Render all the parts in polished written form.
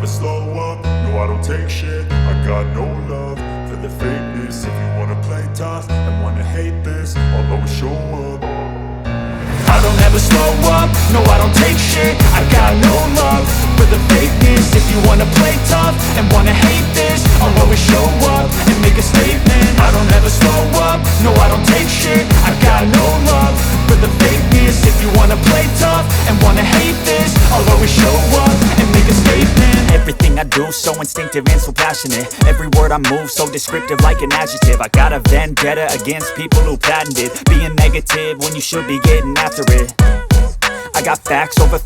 slow up, no I don't take shit. I got no love for the fakeness. If you wanna play tough and wanna hate this, I'll always show up. I don't ever slow up, no I don't take shit. I got no love for the fakeness. If you wanna play tough and wanna hate this, I'll always show up and make a statement. I don't ever slow up, no I don't take shit. I got no love for the fakeness. If you wanna play tough and wanna hate this, I'll always show up and make a statement. Everything I do so instinctive and so passionate. Every word I move so descriptive like an adjective. I got a vendetta against people who patented being negative when you should be getting after it. I got facts over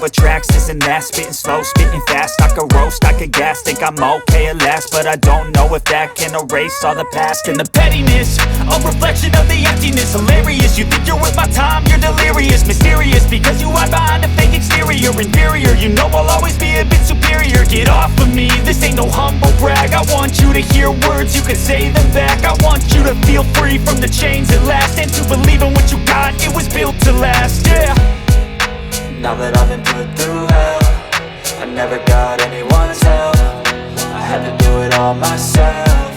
tracks, this and that. Spitting slow, spitting fast, I could roast, I could gas. Think I'm okay at last, but I don't know if that can erase all the past. And the pettiness, a reflection of the emptiness. Hilarious, you think you're worth my time, you're delirious. Mysterious, because you hide behind a fake exterior. Inferior, you know I'll always be a bit superior. Get off of me, this ain't no humble brag. I want you to hear words, you can say them back. I want you to feel free from the chains at last, and to believe in what you got, it was built to last, yeah. Now that I've been put through hell, I never got anyone's help. I had to do it all myself.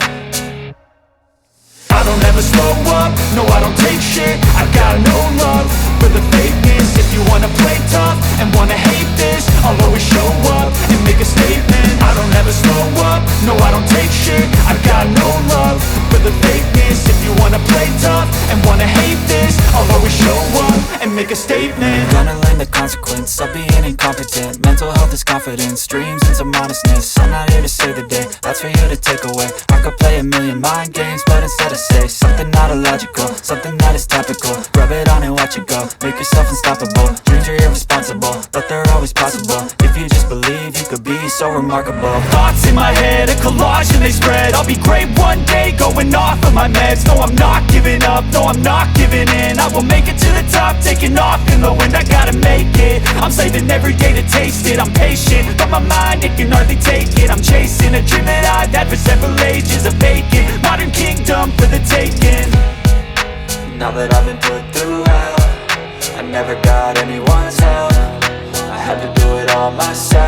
I don't ever slow up, no I don't take shit. I got no love for the fakeness. If you wanna play tough and wanna hate this, I'll always show up and make a statement. I don't ever slow up, no I don't take shit. I got no love for the fakeness. If you wanna play tough and wanna hate this, I'll always show up and make a statement. Gonna learn the consequence of being incompetent. Mental health is confidence, dreams and some honestness. I'm not here to save the day, that's for you to take away. I could play a million mind games, but instead I say something not illogical, something that is topical. Rub it on and watch it go, make yourself unstoppable. Dreams are irresponsible, but they're always possible. If you just believe, you could be so remarkable. Thoughts in my head, a collage and they spread. I'll be great one day, going off of my meds. No, I'm not giving up, no, I'm not giving in. I will make it to the top, taking off in the wind. I gotta make it, I'm saving every day to taste it. I'm patient, but my mind, it can hardly take it. I'm chasing a dream that I've had for several ages. A vacant, modern kingdom for the taking. Now that I've been put through hell, I never got anyone's help. I had to do it all myself.